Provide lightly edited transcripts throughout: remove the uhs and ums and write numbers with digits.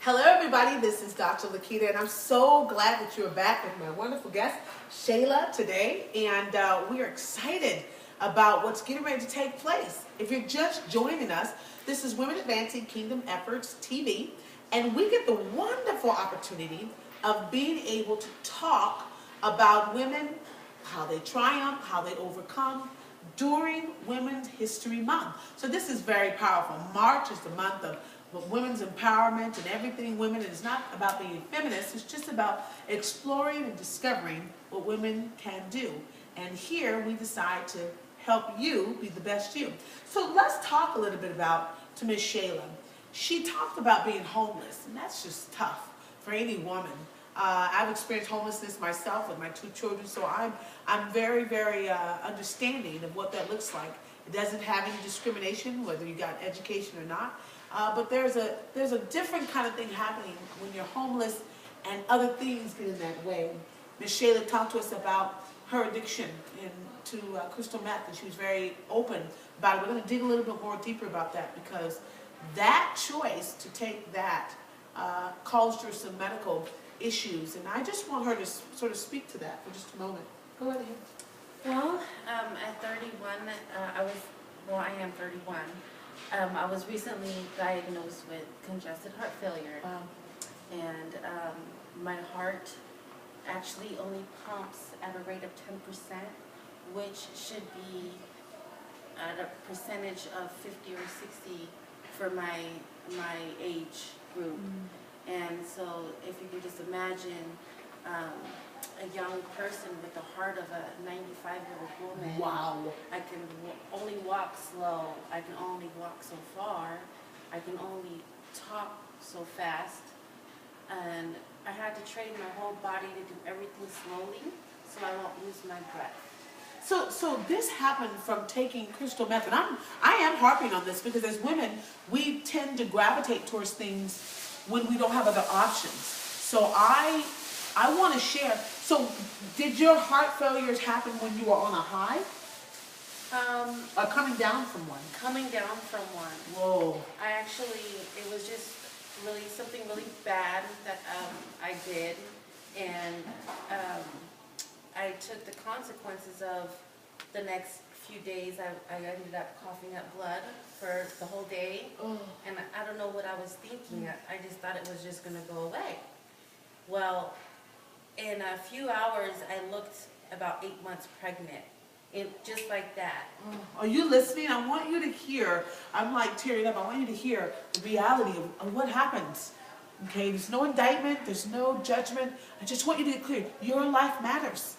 Hello everybody, this is Dr. Lakita and I'm so glad that you're back with my wonderful guest, Cheala, today. And we are excited about what's getting ready to take place. If you're just joining us, this is Women Advancing Kingdom Efforts TV, and we get the wonderful opportunity of being able to talk about women, how they triumph, how they overcome during Women's History Month. So this is very powerful. March is the month of women's empowerment and everything women. And it's not about being feminist, it's just about exploring and discovering what women can do. And here we decide to help you be the best you. So let's talk a little bit to Miss Cheala. She talked about being homeless, and that's just tough for any woman. I've experienced homelessness myself with my 2 children, so I'm very, very understanding of what that looks like. It doesn't have any discrimination, whether you got education or not. But there's a different kind of thing happening when you're homeless and other things get in that way. Ms. Cheala talked to us about her addiction to crystal meth, and she was very open about it. We're going to dig a little bit more deeper about that, because that choice to take that caused her some medical issues, and I just want her to sort of speak to that for just a moment. Go right ahead. Well, at 31, I am 31. I was recently diagnosed with congested heart failure. Wow. And my heart actually only pumps at a rate of 10%, which should be at a percentage of 50 or 60 for my age group. And so if you can just imagine a young person with the heart of a 95-year-old woman. Wow. I can only walk slow. I can only walk so far. I can only talk so fast. And I had to train my whole body to do everything slowly so I won't lose my breath. So this happened from taking crystal meth, and I am harping on this because as women, we tend to gravitate towards things when we don't have other options. So I want to share. So did your heart failures happen when you were on a high? Or coming down from one? Coming down from one. Whoa. It was just something really bad that I did, and I took the consequences of the next few days. I ended up coughing up blood for the whole day, and I don't know what I was thinking. I just thought it was just going to go away. Well, in a few hours, I looked about 8 months pregnant, just like that. Are you listening? I want you to hear. I'm like tearing up. I want you to hear the reality of what happens. Okay, there's no indictment, there's no judgment. I just want you to get clear. Your life matters.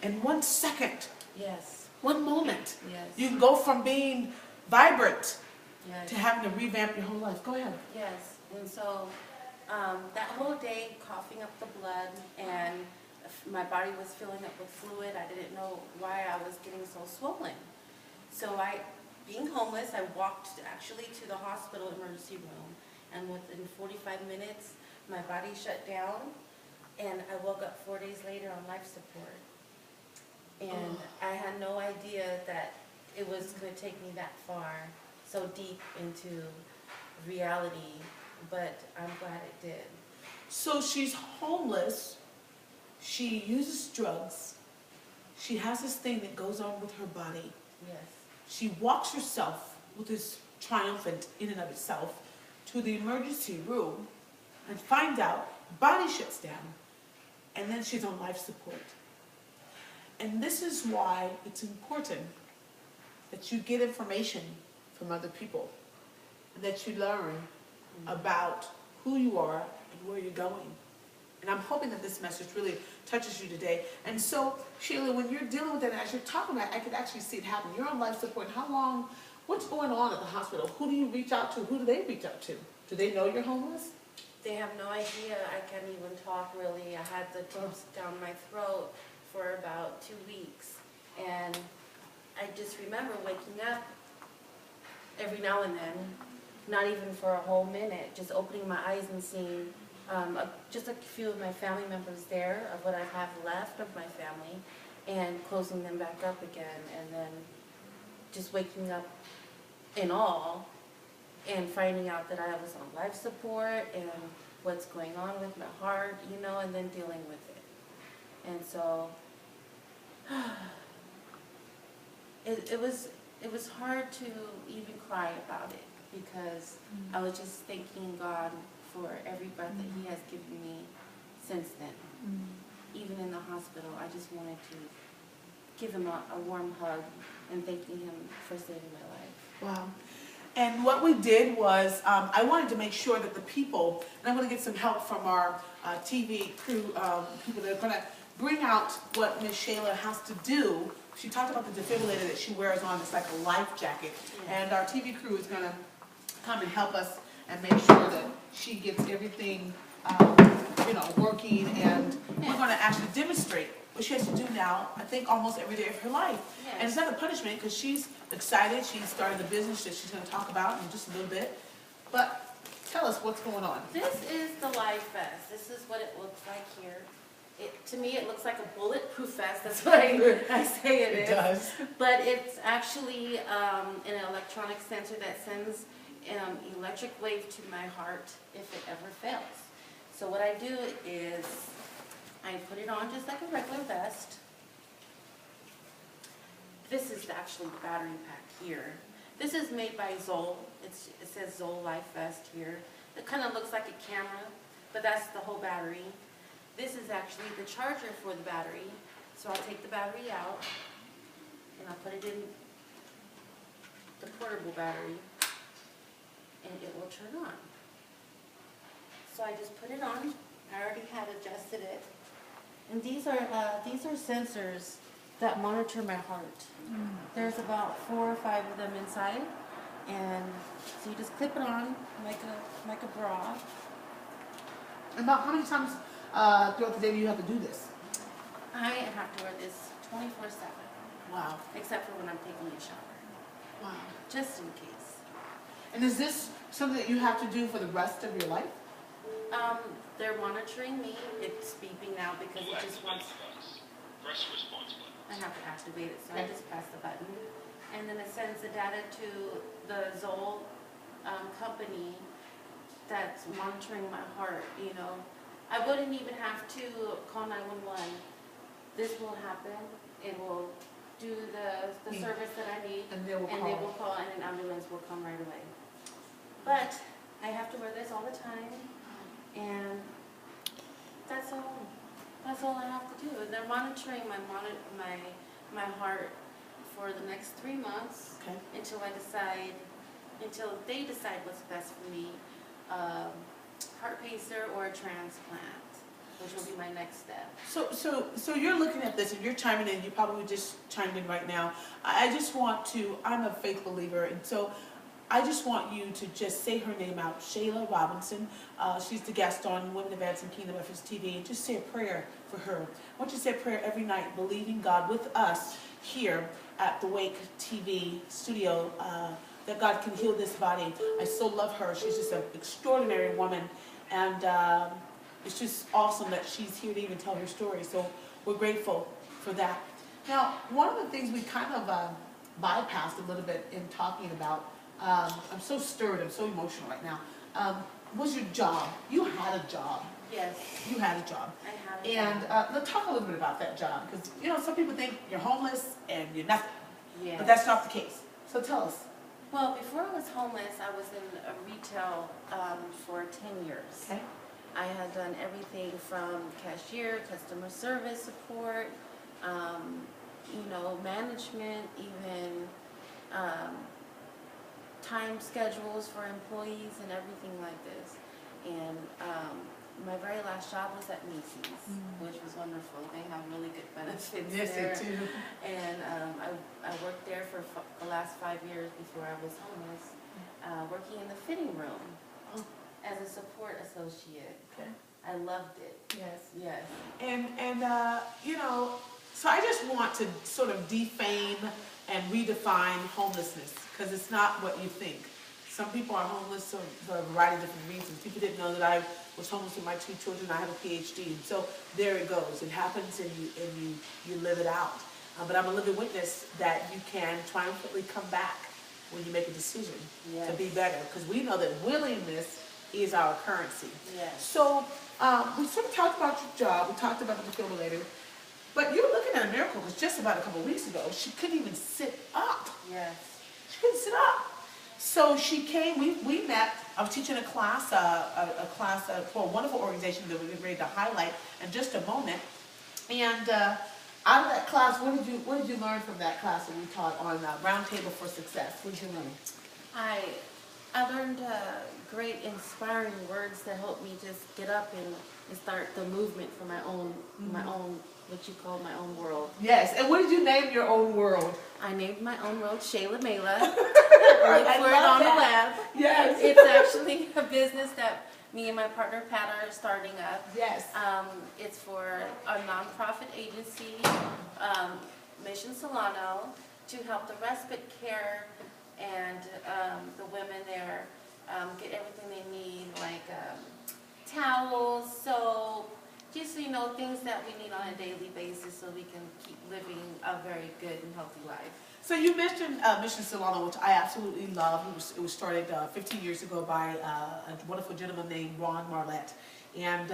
And 1 second, Yes. 1 moment, Yes. you can go from being vibrant Yes. to having to revamp your whole life. Go ahead. Yes. And so that whole day, coughing up the blood, and my body was filling up with fluid. I didn't know why I was getting so swollen. So being homeless, I walked actually to the hospital emergency room, and within 45 minutes, my body shut down, and I woke up 4 days later on life support. And I had no idea that it was going to take me that far, so deep into reality, but I'm glad it did. So she's homeless. She uses drugs. She has this thing that goes on with her body. Yes. She walks herself with this triumphant in and of itself to the emergency room and finds out body shuts down, and then she's on life support. And this is why it's important that you get information from other people, and that you learn about who you are and where you're going. And I'm hoping that this message really touches you today. And so, Cheala, when you're dealing with that, as you're talking about it, I could actually see it happen. You're on life support. How long, what's going on at the hospital? Who do you reach out to? Who do they reach out to? Do they know you're homeless? They have no idea. I can't even talk really. I had the tubes down my throat for about 2 weeks. And I just remember waking up every now and then, not even for a whole minute, just opening my eyes and seeing just a few of my family members there, of what I have left of my family, and closing them back up again, and then just waking up in awe and finding out that I was on life support and what's going on with my heart, you know, and then dealing with it. And so it was hard to even cry about it because I was just thanking God for every breath that He has given me since then. Even in the hospital, I just wanted to give Him a warm hug and thanking Him for saving my life. Wow. And what we did was, I wanted to make sure that the people, and I'm going to get some help from our TV crew, people that are going to bring out what Miss Cheala has to do. She talked about the defibrillator that she wears on. It's like a life jacket. And our TV crew is going to come and help us and make sure that she gets everything, you know, working. And we're going to actually demonstrate what she has to do now, I think, almost every day of her life. And it's not a punishment because she's excited. She started a business that she's going to talk about in just a little bit. But tell us what's going on. This is the Life Vest. This is what it looks like here. To me, it looks like a bulletproof vest. That's what I say it is. It does. But it's actually an electronic sensor that sends electric wave to my heart if it ever fails. So what I do is I put it on just like a regular vest. This is actually the battery pack here. This is made by Zoll. It says Zoll Life Vest here. It kind of looks like a camera, but that's the whole battery. This is actually the charger for the battery. So I'll take the battery out and I'll put it in the portable battery and it will turn on. So I just put it on. I already had adjusted it. And these are sensors that monitor my heart. There's about 4 or 5 of them inside. And so you just clip it on like a bra. About how many times throughout the day do you have to do this? I have to wear this 24/7. Wow. Except for when I'm taking a shower. Wow. Just in case. And is this something that you have to do for the rest of your life? They're monitoring me. It's beeping now because it just wants... I have to activate it, so I just press the button. And then it sends the data to the Zoll company that's monitoring my heart, you know. I wouldn't even have to call 911. This will happen. It will do the service that I need, and they will call, and an ambulance will come right away. But I have to wear this all the time, and that's all. That's all I have to do. They're monitoring my heart for the next 3 months until they decide what's best for me. Heart pacer or a transplant, which will be my next step. So you're looking at this and you're chiming in. You probably just chimed in right now. I just want to. I'm a faith believer, and so I just want you to just say her name out, Cheala Robinson. She's the guest on Women Advancing Kingdom Efforts TV, and just say a prayer for her. I want you to say a prayer every night, believing God with us here at the Wake TV studio. That God can heal this body. I so love her. She's just an extraordinary woman. And it's just awesome that she's here to even tell her story. So we're grateful for that. Now, one of the things we kind of bypassed a little bit in talking about, I'm so stirred, I'm so emotional right now, was your job. You had a job. Yes. You had a job. I had a job. And let's talk a little bit about that job. Because, you know, some people think you're homeless and you're nothing. Yes. But that's not the case. So tell us. Well, before I was homeless, I was in retail for 10 years. Okay. I had done everything from cashier, customer service support, you know, management, even time schedules for employees and everything like this. And my very last job was at Macy's, which was wonderful. They have really good benefits there. Yes, they do. And I worked there for the last 5 years before I was homeless, working in the fitting room as a support associate. Okay. I loved it. Yes. Yes. And you know, so I just want to sort of defame and redefine homelessness, because it's not what you think. Some people are homeless for a variety of different reasons. People didn't know that I was homeless with my 2 children. I have a PhD. And so there it goes. It happens and you live it out. But I'm a living witness that you can triumphantly come back when you make a decision Yes. to be better, because we know that willingness is our currency. Yes. So we sort of talked about your job, we talked about the defibrillator, but you're looking at a miracle because just about a couple of weeks ago, she couldn't even sit up. Yes. She couldn't sit up. So she came, we met, I was teaching a class for a wonderful organization that we're getting ready to highlight in just a moment. And out of that class, what did you learn from that class that we taught on Roundtable for Success? What did you learn? I learned great inspiring words that helped me just get up and start the movement for my own what you call my own world. Yes, and what did you name your own world? I named my own world Cheala Mela. Look for it on the web. Yes. It's actually a business that me and my partner Pat are starting up. Yes. It's for a nonprofit agency, Mission Solano, to help the respite care and the women there get everything they need, like towels, soap, just things that we need on a daily basis so we can keep living a very good and healthy life. So you mentioned Mission Solano, which I absolutely love. It was started 15 years ago by a wonderful gentleman named Ron Marlette. And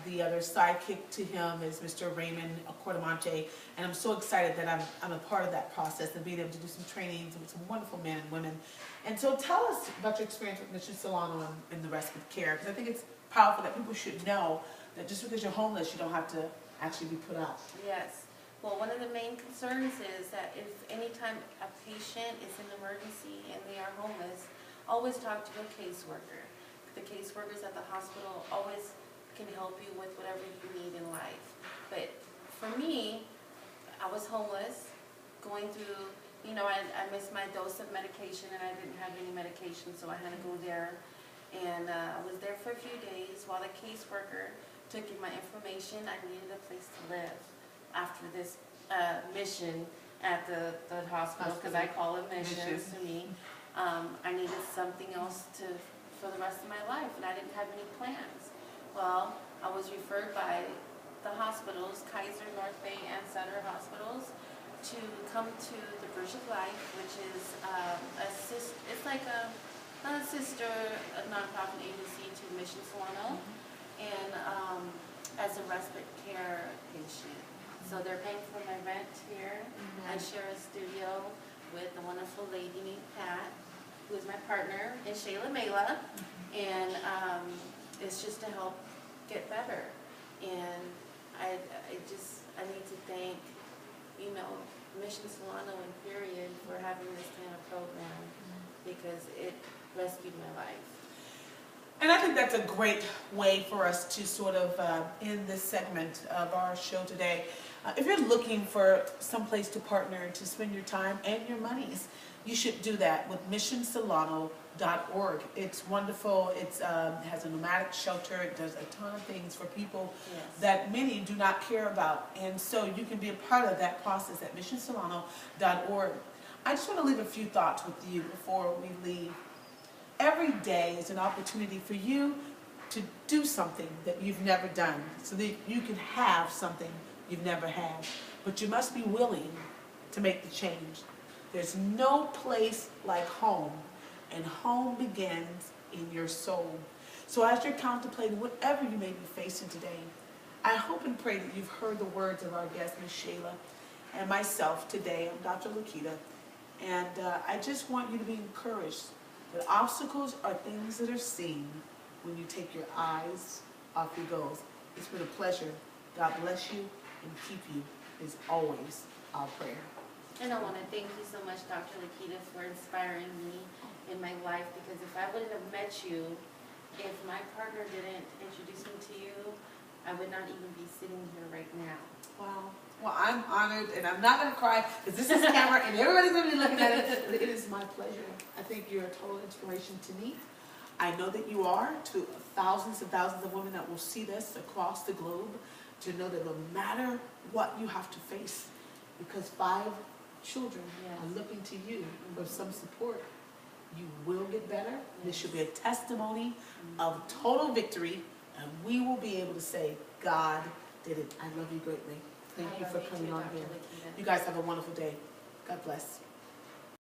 the other sidekick to him is Mr. Raymond Cordamonte. And I'm so excited that I'm a part of that process and being able to do some trainings with some wonderful men and women. And so tell us about your experience with Mission Solano and the respite care, because I think it's powerful that people should know that just because you're homeless, you don't have to actually be put out. Yes. Well, one of the main concerns is that if anytime a patient is in emergency and they are homeless, always talk to a caseworker. The caseworkers at the hospital always can help you with whatever you need in life. But for me, I was homeless, going through, I missed my dose of medication and I didn't have any medication, so I had to go there. And I was there for a few days while the caseworker took in my information. I needed a place to live after this mission at the hospital, because I call it missions to me. I needed something else for the rest of my life, and I didn't have any plans. Well, I was referred by the hospitals, Kaiser, North Bay, and Sutter hospitals, to come to the Bridge of Life, which is it's like a nonprofit agency to Mission Solano, and as a respite care patient. So they're paying for my rent here. I share a studio with a wonderful lady named Pat, who is my partner, and Cheala Mela, and it's just to help get better. And I need to thank, Mission Solano and period for having this kind of program, because it rescued my life. And I think that's a great way for us to sort of end this segment of our show today. If you're looking for some place to partner, to spend your time and your monies, you should do that with missionsolano.org. It's wonderful. It has a nomadic shelter. It does a ton of things for people that many do not care about. And so you can be a part of that process at missionsolano.org. I just want to leave a few thoughts with you before we leave. Every day is an opportunity for you to do something that you've never done, so that you can have something you've never had. But you must be willing to make the change. There's no place like home, and home begins in your soul. So as you're contemplating whatever you may be facing today, I hope and pray that you've heard the words of our guest, Ms. Cheala, and myself today. I'm Dr. Lakita, and I just want you to be encouraged that obstacles are things that are seen when you take your eyes off your goals. It's been a pleasure. God bless you and keep you is always our prayer. And I want to thank you so much, Dr. Lakita, for inspiring me in my life, because if I wouldn't have met you, if my partner didn't introduce me to you, I would not even be sitting here right now. Wow. Well, I'm honored, and I'm not going to cry because this is camera and everybody's going to be looking at it. But it is my pleasure. I think you're a total inspiration to me. I know that you are to thousands and thousands of women that will see this across the globe, to know that no matter what you have to face, because 5 children are looking to you for some support, you will get better. This should be a testimony of total victory, and we will be able to say, God did it. I love you greatly. Thank you for coming on here. You guys have a wonderful day. God bless.